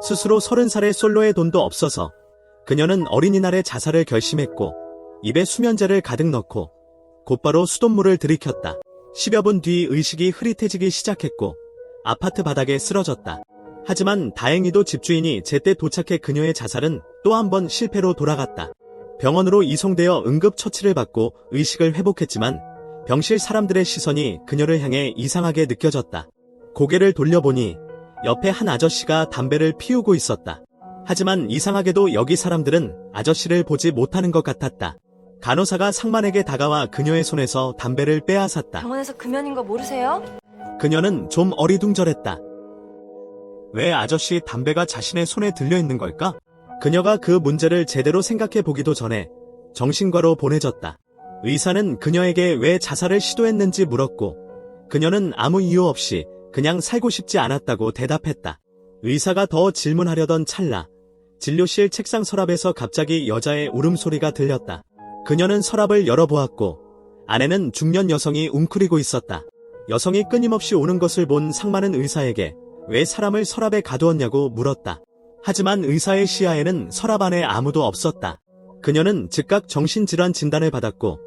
스스로 30살의 솔로의 돈도 없어서 그녀는 어린이날에 자살을 결심했고 입에 수면제를 가득 넣고 곧바로 수돗물을 들이켰다. 10여 분 뒤 의식이 흐릿해지기 시작했고 아파트 바닥에 쓰러졌다. 하지만 다행히도 집주인이 제때 도착해 그녀의 자살은 또 한 번 실패로 돌아갔다. 병원으로 이송되어 응급처치를 받고 의식을 회복했지만 병실 사람들의 시선이 그녀를 향해 이상하게 느껴졌다. 고개를 돌려보니 옆에 한 아저씨가 담배를 피우고 있었다. 하지만 이상하게도 여기 사람들은 아저씨를 보지 못하는 것 같았다. 간호사가 상만에게 다가와 그녀의 손에서 담배를 빼앗았다. 병원에서 금연인 거 모르세요? 그녀는 좀 어리둥절했다. 왜 아저씨 담배가 자신의 손에 들려있는 걸까? 그녀가 그 문제를 제대로 생각해 보기도 전에 정신과로 보내졌다. 의사는 그녀에게 왜 자살을 시도했는지 물었고 그녀는 아무 이유 없이 그냥 살고 싶지 않았다고 대답했다. 의사가 더 질문하려던 찰나 진료실 책상 서랍에서 갑자기 여자의 울음소리가 들렸다. 그녀는 서랍을 열어보았고 안에는 중년 여성이 웅크리고 있었다. 여성이 끊임없이 오는 것을 본 상만은 의사에게 왜 사람을 서랍에 가두었냐고 물었다. 하지만 의사의 시야에는 서랍 안에 아무도 없었다. 그녀는 즉각 정신질환 진단을 받았고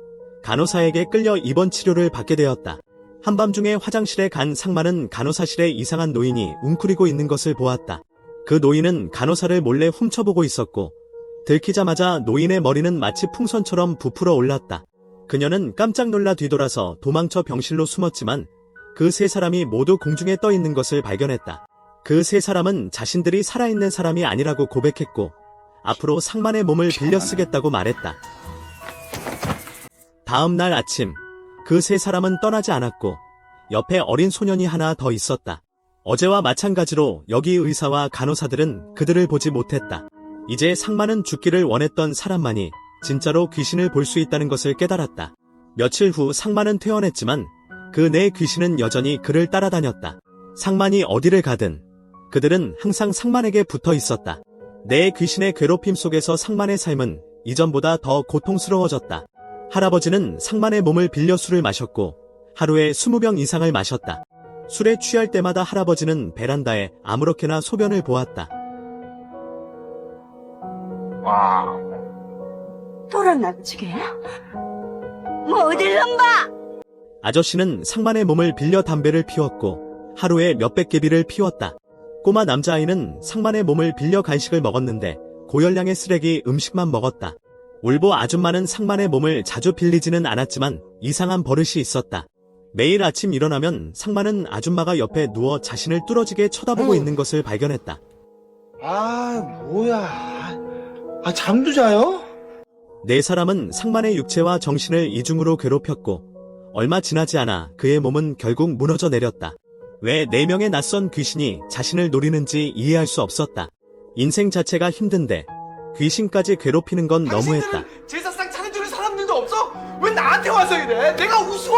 간호사에게 끌려 입원 치료를 받게 되었다. 한밤중에 화장실에 간 상만은 간호사실에 이상한 노인이 웅크리고 있는 것을 보았다. 그 노인은 간호사를 몰래 훔쳐보고 있었고 들키자마자 노인의 머리는 마치 풍선처럼 부풀어 올랐다. 그녀는 깜짝 놀라 뒤돌아서 도망쳐 병실로 숨었지만 그 세 사람이 모두 공중에 떠 있는 것을 발견했다. 그 세 사람은 자신들이 살아있는 사람이 아니라고 고백했고 앞으로 상만의 몸을 빌려 쓰겠다고 말했다. 다음 날 아침 그 세 사람은 떠나지 않았고 옆에 어린 소년이 하나 더 있었다. 어제와 마찬가지로 여기 의사와 간호사들은 그들을 보지 못했다. 이제 상만은 죽기를 원했던 사람만이 진짜로 귀신을 볼 수 있다는 것을 깨달았다. 며칠 후 상만은 퇴원했지만 그 네 귀신은 여전히 그를 따라다녔다. 상만이 어디를 가든 그들은 항상 상만에게 붙어 있었다. 네 귀신의 괴롭힘 속에서 상만의 삶은 이전보다 더 고통스러워졌다. 할아버지는 상만의 몸을 빌려 술을 마셨고 하루에 20병 이상을 마셨다. 술에 취할 때마다 할아버지는 베란다에 아무렇게나 소변을 보았다. 와, 돌아나지게? 뭐 어딜 넘봐? 아저씨는 상만의 몸을 빌려 담배를 피웠고 하루에 몇백 개비를 피웠다. 꼬마 남자아이는 상만의 몸을 빌려 간식을 먹었는데 고열량의 쓰레기 음식만 먹었다. 울보 아줌마는 상만의 몸을 자주 빌리지는 않았지만 이상한 버릇이 있었다. 매일 아침 일어나면 상만은 아줌마가 옆에 누워 자신을 뚫어지게 쳐다보고 있는 것을 발견했다. 뭐야. 잠도 자요? 네 사람은 상만의 육체와 정신을 이중으로 괴롭혔고 얼마 지나지 않아 그의 몸은 결국 무너져 내렸다. 왜 4명의 낯선 귀신이 자신을 노리는지 이해할 수 없었다. 인생 자체가 힘든데 귀신까지 괴롭히는 건 너무했다. 제사상 차려주는 사람들도 없어? 왜 나한테 와서 이래? 내가 우스워?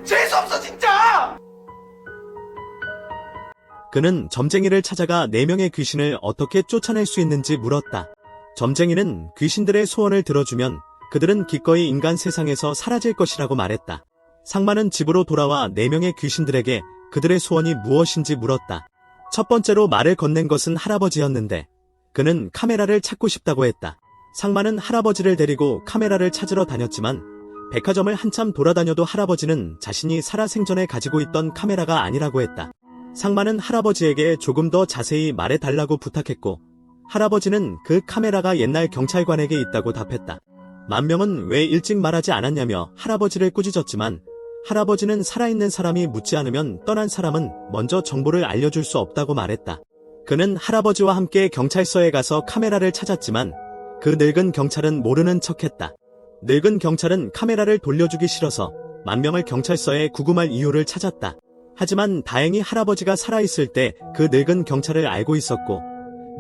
재수없어 진짜! 그는 점쟁이를 찾아가 4명의 귀신을 어떻게 쫓아낼 수 있는지 물었다. 점쟁이는 귀신들의 소원을 들어주면 그들은 기꺼이 인간 세상에서 사라질 것이라고 말했다. 상만은 집으로 돌아와 4명의 귀신들에게 그들의 소원이 무엇인지 물었다. 첫 번째로 말을 건넨 것은 할아버지였는데 그는 카메라를 찾고 싶다고 했다. 상만은 할아버지를 데리고 카메라를 찾으러 다녔지만 백화점을 한참 돌아다녀도 할아버지는 자신이 살아생전에 가지고 있던 카메라가 아니라고 했다. 상만은 할아버지에게 조금 더 자세히 말해달라고 부탁했고 할아버지는 그 카메라가 옛날 경찰관에게 있다고 답했다. 만명은 왜 일찍 말하지 않았냐며 할아버지를 꾸짖었지만 할아버지는 살아있는 사람이 묻지 않으면 떠난 사람은 먼저 정보를 알려줄 수 없다고 말했다. 그는 할아버지와 함께 경찰서에 가서 카메라를 찾았지만 그 늙은 경찰은 모르는 척했다. 늙은 경찰은 카메라를 돌려주기 싫어서 만명을 경찰서에 구금할 이유를 찾았다. 하지만 다행히 할아버지가 살아있을 때 그 늙은 경찰을 알고 있었고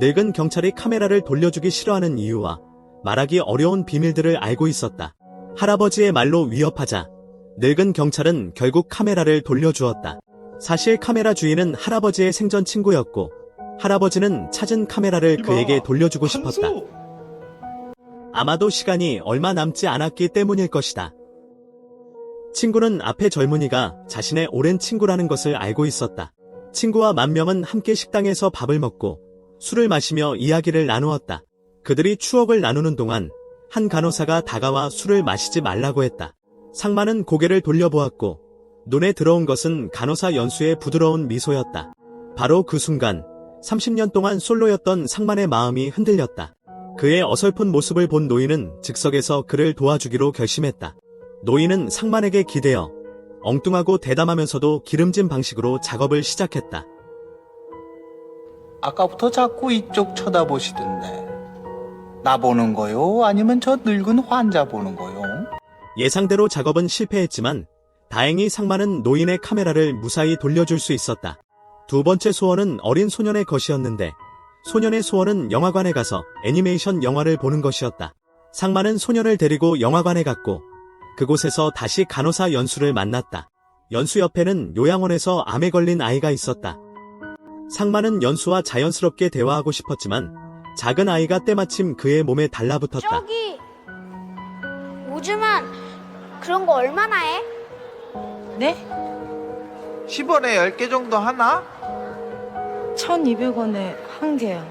늙은 경찰이 카메라를 돌려주기 싫어하는 이유와 말하기 어려운 비밀들을 알고 있었다. 할아버지의 말로 위협하자 늙은 경찰은 결국 카메라를 돌려주었다. 사실 카메라 주인은 할아버지의 생전 친구였고 할아버지는 찾은 카메라를 그에게 돌려주고 싶었다. 아마도 시간이 얼마 남지 않았기 때문일 것이다. 친구는 앞에 젊은이가 자신의 오랜 친구라는 것을 알고 있었다. 친구와 만명은 함께 식당에서 밥을 먹고 술을 마시며 이야기를 나누었다. 그들이 추억을 나누는 동안 한 간호사가 다가와 술을 마시지 말라고 했다. 상만은 고개를 돌려보았고 눈에 들어온 것은 간호사 연수의 부드러운 미소였다. 바로 그 순간 30년 동안 솔로였던 상만의 마음이 흔들렸다. 그의 어설픈 모습을 본 노인은 즉석에서 그를 도와주기로 결심했다. 노인은 상만에게 기대어 엉뚱하고 대담하면서도 기름진 방식으로 작업을 시작했다. 아까부터 자꾸 이쪽 쳐다보시던데. 나 보는 거요? 아니면 저 늙은 환자 보는 거요? 예상대로 작업은 실패했지만 다행히 상만은 노인의 카메라를 무사히 돌려줄 수 있었다. 두 번째 소원은 어린 소년의 것이었는데 소년의 소원은 영화관에 가서 애니메이션 영화를 보는 것이었다. 상만은 소년을 데리고 영화관에 갔고 그곳에서 다시 간호사 연수를 만났다. 연수 옆에는 요양원에서 암에 걸린 아이가 있었다. 상만은 연수와 자연스럽게 대화하고 싶었지만 작은 아이가 때마침 그의 몸에 달라붙었다. 저기 오줌은 그런 거 얼마나 해? 네? 10원에 10개 정도 하나? 1,200원에 한 개요.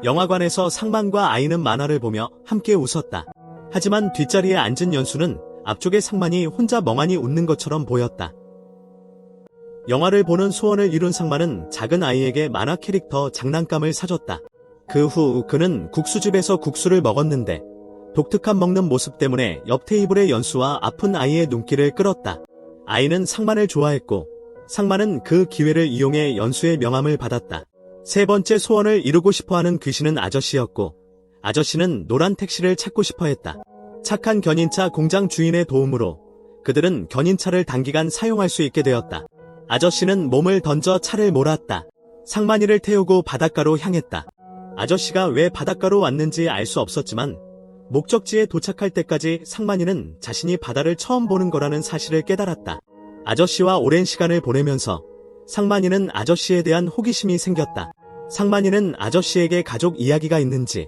영화관에서 상만과 아이는 만화를 보며 함께 웃었다. 하지만 뒷자리에 앉은 연수는 앞쪽의 상만이 혼자 멍하니 웃는 것처럼 보였다. 영화를 보는 소원을 이룬 상만은 작은 아이에게 만화 캐릭터 장난감을 사줬다. 그 후 그는 국수집에서 국수를 먹었는데 독특한 먹는 모습 때문에 옆 테이블의 연수와 아픈 아이의 눈길을 끌었다. 아이는 상만을 좋아했고 상만은 그 기회를 이용해 연수의 명함을 받았다. 세 번째 소원을 이루고 싶어하는 귀신은 아저씨였고 아저씨는 노란 택시를 찾고 싶어했다. 착한 견인차 공장 주인의 도움으로 그들은 견인차를 단기간 사용할 수 있게 되었다. 아저씨는 몸을 던져 차를 몰았다. 상만이를 태우고 바닷가로 향했다. 아저씨가 왜 바닷가로 왔는지 알 수 없었지만 목적지에 도착할 때까지 상만이는 자신이 바다를 처음 보는 거라는 사실을 깨달았다. 아저씨와 오랜 시간을 보내면서 상만이는 아저씨에 대한 호기심이 생겼다. 상만이는 아저씨에게 가족 이야기가 있는지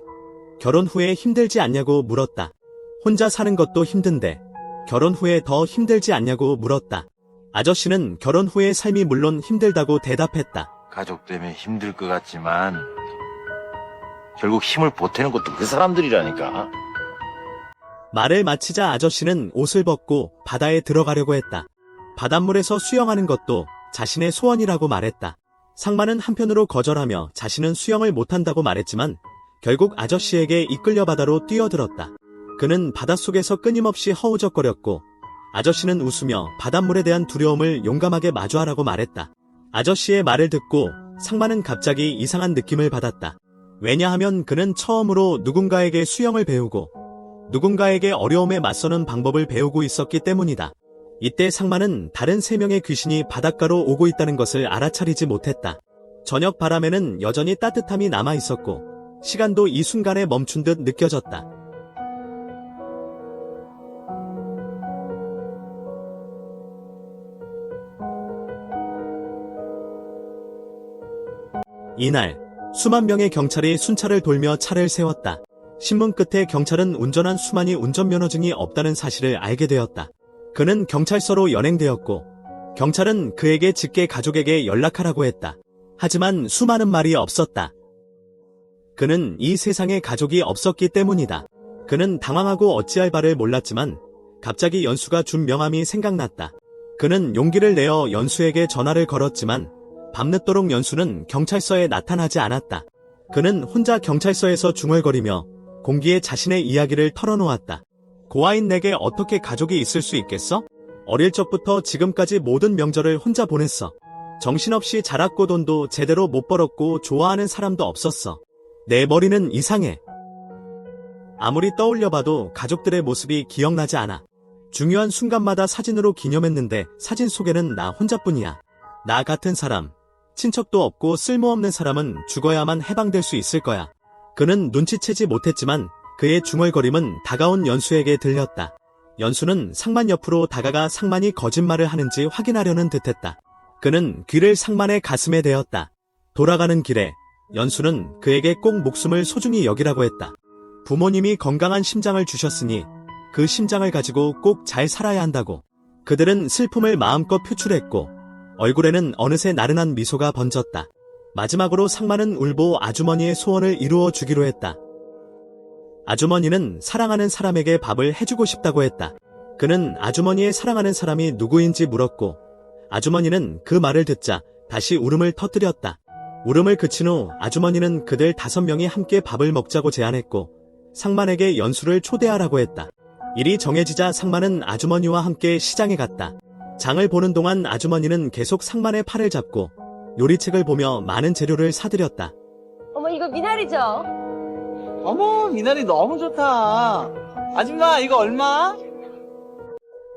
결혼 후에 힘들지 않냐고 물었다. 혼자 사는 것도 힘든데 결혼 후에 더 힘들지 않냐고 물었다. 아저씨는 결혼 후의 삶이 물론 힘들다고 대답했다. 가족 때문에 힘들 것 같지만 결국 힘을 보태는 것도 그 사람들이라니까. 말을 마치자 아저씨는 옷을 벗고 바다에 들어가려고 했다. 바닷물에서 수영하는 것도 자신의 소원이라고 말했다. 상만은 한편으로 거절하며 자신은 수영을 못한다고 말했지만 결국 아저씨에게 이끌려 바다로 뛰어들었다. 그는 바닷속에서 끊임없이 허우적거렸고 아저씨는 웃으며 바닷물에 대한 두려움을 용감하게 마주하라고 말했다. 아저씨의 말을 듣고 상만은 갑자기 이상한 느낌을 받았다. 왜냐하면 그는 처음으로 누군가에게 수영을 배우고 누군가에게 어려움에 맞서는 방법을 배우고 있었기 때문이다. 이때 상만은 다른 3명의 귀신이 바닷가로 오고 있다는 것을 알아차리지 못했다. 저녁 바람에는 여전히 따뜻함이 남아 있었고 시간도 이 순간에 멈춘 듯 느껴졌다. 이날 수만 명의 경찰이 순찰을 돌며 차를 세웠다. 신문 끝에 경찰은 운전한 수만이 운전면허증이 없다는 사실을 알게 되었다. 그는 경찰서로 연행되었고 경찰은 그에게 직계 가족에게 연락하라고 했다. 하지만 수만은 말이 없었다. 그는 이 세상에 가족이 없었기 때문이다. 그는 당황하고 어찌할 바를 몰랐지만 갑자기 연수가 준 명함이 생각났다. 그는 용기를 내어 연수에게 전화를 걸었지만 밤늦도록 연수는 경찰서에 나타나지 않았다. 그는 혼자 경찰서에서 중얼거리며 공기에 자신의 이야기를 털어놓았다. 고아인 내게 어떻게 가족이 있을 수 있겠어? 어릴 적부터 지금까지 모든 명절을 혼자 보냈어. 정신없이 자랐고 돈도 제대로 못 벌었고 좋아하는 사람도 없었어. 내 머리는 이상해. 아무리 떠올려봐도 가족들의 모습이 기억나지 않아. 중요한 순간마다 사진으로 기념했는데 사진 속에는 나 혼자뿐이야. 나 같은 사람, 친척도 없고 쓸모없는 사람은 죽어야만 해방될 수 있을 거야. 그는 눈치채지 못했지만 그의 중얼거림은 다가온 연수에게 들렸다. 연수는 상만 옆으로 다가가 상만이 거짓말을 하는지 확인하려는 듯했다. 그는 귀를 상만의 가슴에 대었다. 돌아가는 길에 연수는 그에게 꼭 목숨을 소중히 여기라고 했다. 부모님이 건강한 심장을 주셨으니 그 심장을 가지고 꼭 잘 살아야 한다고. 그들은 슬픔을 마음껏 표출했고 얼굴에는 어느새 나른한 미소가 번졌다. 마지막으로 상만은 울보 아주머니의 소원을 이루어 주기로 했다. 아주머니는 사랑하는 사람에게 밥을 해주고 싶다고 했다. 그는 아주머니의 사랑하는 사람이 누구인지 물었고 아주머니는 그 말을 듣자 다시 울음을 터뜨렸다. 울음을 그친 후 아주머니는 그들 5명이 함께 밥을 먹자고 제안했고 상만에게 연수를 초대하라고 했다. 일이 정해지자 상만은 아주머니와 함께 시장에 갔다. 장을 보는 동안 아주머니는 계속 상만의 팔을 잡고 요리책을 보며 많은 재료를 사들였다. 어머, 이거 미나리죠? 어머, 미나리 너무 좋다. 아줌마, 이거 얼마?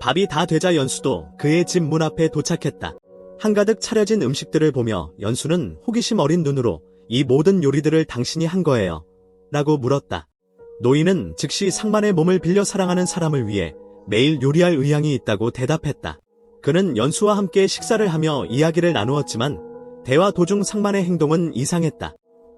밥이 다 되자 연수도 그의 집 문 앞에 도착했다. 한가득 차려진 음식들을 보며 연수는 호기심 어린 눈으로 이 모든 요리들을 당신이 한 거예요? 라고 물었다. 노인은 즉시 상만의 몸을 빌려 사랑하는 사람을 위해 매일 요리할 의향이 있다고 대답했다. 그는 연수와 함께 식사를 하며 이야기를 나누었지만 대화 도중 상만의 행동은 이상했다.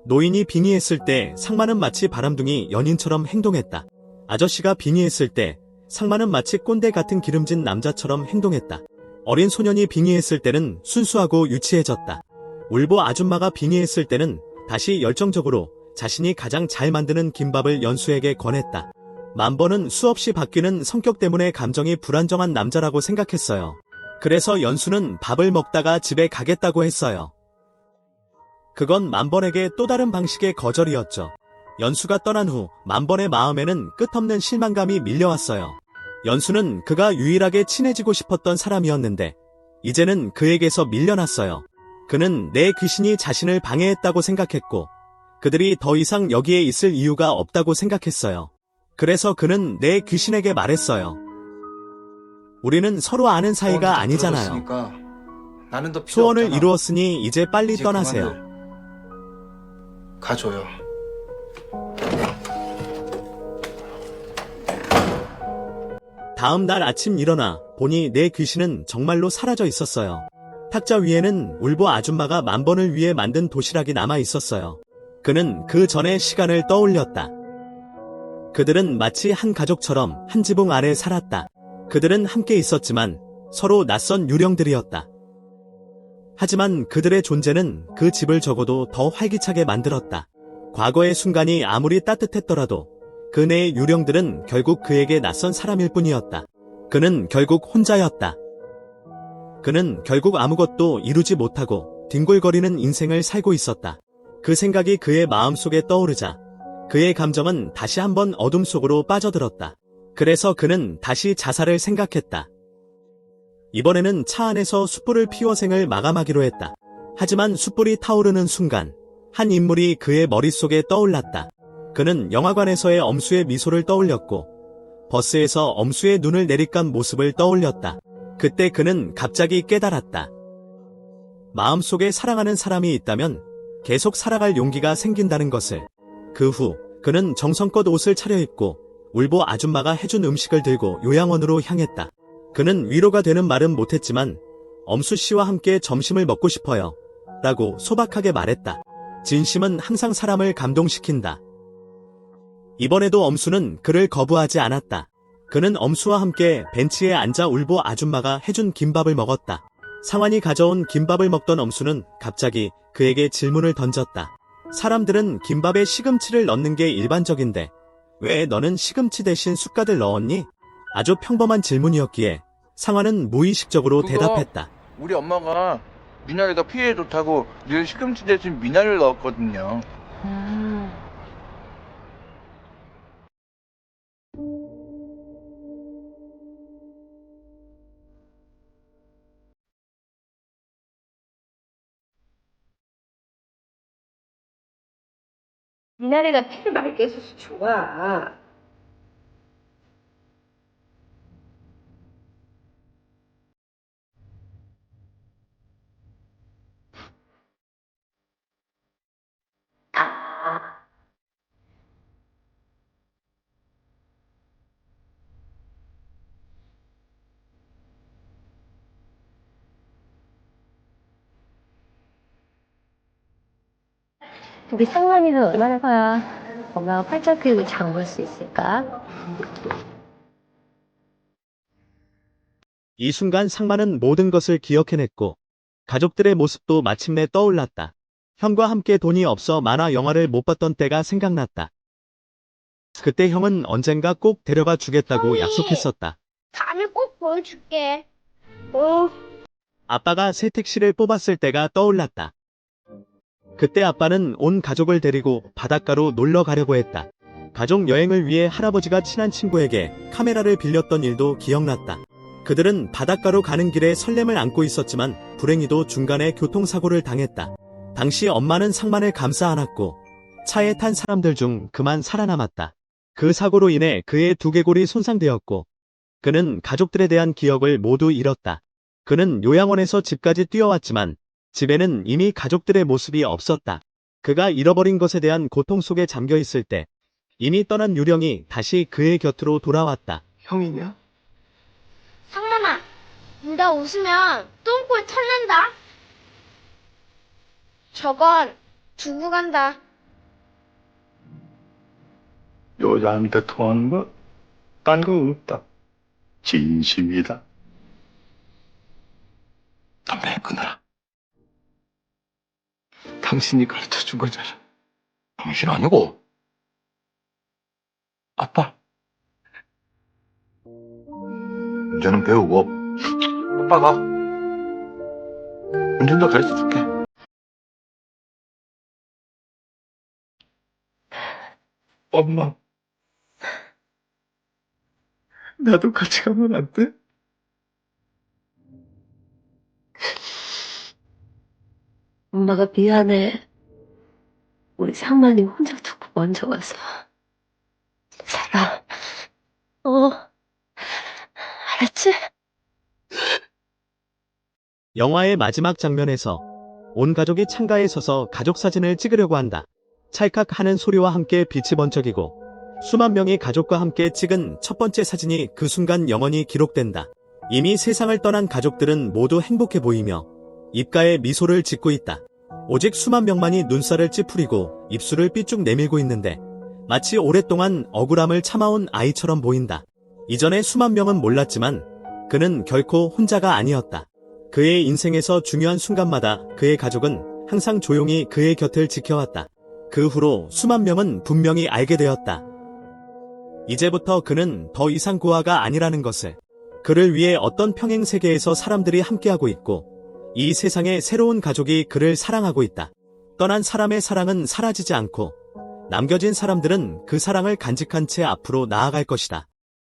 노인이 빙의했을 때 상만은 마치 바람둥이 연인처럼 행동했다. 아저씨가 빙의했을 때 상만은 마치 꼰대 같은 기름진 남자처럼 행동했다. 어린 소년이 빙의했을 때는 순수하고 유치해졌다. 울보 아줌마가 빙의했을 때는 다시 열정적으로 자신이 가장 잘 만드는 김밥을 연수에게 권했다. 만번은 수없이 바뀌는 성격 때문에 감정이 불안정한 남자라고 생각했어요. 그래서 연수는 밥을 먹다가 집에 가겠다고 했어요. 그건 만번에게 또 다른 방식의 거절이었죠. 연수가 떠난 후 만번의 마음에는 끝없는 실망감이 밀려왔어요. 연수는 그가 유일하게 친해지고 싶었던 사람이었는데 이제는 그에게서 밀려났어요. 그는 내 귀신이 자신을 방해했다고 생각했고 그들이 더 이상 여기에 있을 이유가 없다고 생각했어요. 그래서 그는 내 귀신에게 말했어요. 우리는 서로 아는 사이가 아니잖아요. 나는 더 필요 소원을 없잖아. 이루었으니 이제 빨리 이제 떠나세요. 그만들. 가줘요. 다음 날 아침 일어나 보니 내 귀신은 정말로 사라져 있었어요. 탁자 위에는 울보 아줌마가 만번을 위해 만든 도시락이 남아 있었어요. 그는 그 전의 시간을 떠올렸다. 그들은 마치 한 가족처럼 한 지붕 아래 살았다. 그들은 함께 있었지만 서로 낯선 유령들이었다. 하지만 그들의 존재는 그 집을 적어도 더 활기차게 만들었다. 과거의 순간이 아무리 따뜻했더라도 그 내의 유령들은 결국 그에게 낯선 사람일 뿐이었다. 그는 결국 혼자였다. 그는 결국 아무것도 이루지 못하고 뒹굴거리는 인생을 살고 있었다. 그 생각이 그의 마음속에 떠오르자 그의 감정은 다시 한번 어둠 속으로 빠져들었다. 그래서 그는 다시 자살을 생각했다. 이번에는 차 안에서 숯불을 피워 생을 마감하기로 했다. 하지만 숯불이 타오르는 순간 한 인물이 그의 머릿속에 떠올랐다. 그는 영화관에서의 엄수의 미소를 떠올렸고 버스에서 엄수의 눈을 내리깐 모습을 떠올렸다. 그때 그는 갑자기 깨달았다. 마음속에 사랑하는 사람이 있다면 계속 살아갈 용기가 생긴다는 것을. 그 후 그는 정성껏 옷을 차려입고 울보 아줌마가 해준 음식을 들고 요양원으로 향했다. 그는 위로가 되는 말은 못했지만 엄수 씨와 함께 점심을 먹고 싶어요 라고 소박하게 말했다. 진심은 항상 사람을 감동시킨다. 이번에도 엄수는 그를 거부하지 않았다. 그는 엄수와 함께 벤치에 앉아 울보 아줌마가 해준 김밥을 먹었다. 상환이 가져온 김밥을 먹던 엄수는 갑자기 그에게 질문을 던졌다. 사람들은 김밥에 시금치를 넣는 게 일반적인데 왜 너는 시금치 대신 숟가락을 넣었니? 아주 평범한 질문이었기에 상환은 무의식적으로 그거 대답했다. 우리 엄마가 미나리가 피에 좋다고 늘 시금치 대신 미나리를 넣었거든요. 미나리가 피를 맑게 해줘서 좋아. 우리 상남이는 얼마나 커야 엄마가 팔자 교육을 장볼 수 있을까? 이 순간 상만은 모든 것을 기억해냈고 가족들의 모습도 마침내 떠올랐다. 형과 함께 돈이 없어 만화 영화를 못 봤던 때가 생각났다. 그때 형은 언젠가 꼭 데려가 주겠다고 형이! 약속했었다. 다음에 꼭 보여줄게. 어. 아빠가 새 택시를 뽑았을 때가 떠올랐다. 그때 아빠는 온 가족을 데리고 바닷가로 놀러 가려고 했다. 가족 여행을 위해 할아버지가 친한 친구에게 카메라를 빌렸던 일도 기억났다. 그들은 바닷가로 가는 길에 설렘을 안고 있었지만 불행히도 중간에 교통사고를 당했다. 당시 엄마는 상만을 감싸 안았고 차에 탄 사람들 중 그만 살아남았다. 그 사고로 인해 그의 두개골이 손상되었고 그는 가족들에 대한 기억을 모두 잃었다. 그는 요양원에서 집까지 뛰어왔지만 집에는 이미 가족들의 모습이 없었다. 그가 잃어버린 것에 대한 고통 속에 잠겨 있을 때 이미 떠난 유령이 다시 그의 곁으로 돌아왔다. 형이냐? 상만아, 나 웃으면 똥꼬에 털난다. 저건 두고 간다. 여자한테 통하는 거, 딴 거 없다. 진심이다. 담배 끊어라. 당신이 가르쳐 준 거잖아. 당신 아니고. 아빠. 이제는 배우고. 아빠가 운전도 가르쳐 줄게. 엄마. 나도 같이 가면 안 돼? 엄마가 미안해. 우리 상만이 혼자 두고 먼저 가서. 살아. 알았지? 영화의 마지막 장면에서 온 가족이 창가에 서서 가족 사진을 찍으려고 한다. 찰칵 하는 소리와 함께 빛이 번쩍이고 수만 명이 가족과 함께 찍은 첫 번째 사진이 그 순간 영원히 기록된다. 이미 세상을 떠난 가족들은 모두 행복해 보이며 입가에 미소를 짓고 있다. 오직 수만 명만이 눈살을 찌푸리고 입술을 삐쭉 내밀고 있는데 마치 오랫동안 억울함을 참아온 아이처럼 보인다. 이전에 수만 명은 몰랐지만 그는 결코 혼자가 아니었다. 그의 인생에서 중요한 순간마다 그의 가족은 항상 조용히 그의 곁을 지켜왔다. 그 후로 수만 명은 분명히 알게 되었다. 이제부터 그는 더 이상 고아가 아니라는 것을. 그를 위해 어떤 평행 세계에서 사람들이 함께하고 있고 이 세상에 새로운 가족이 그를 사랑하고 있다. 떠난 사람의 사랑은 사라지지 않고 남겨진 사람들은 그 사랑을 간직한 채 앞으로 나아갈 것이다.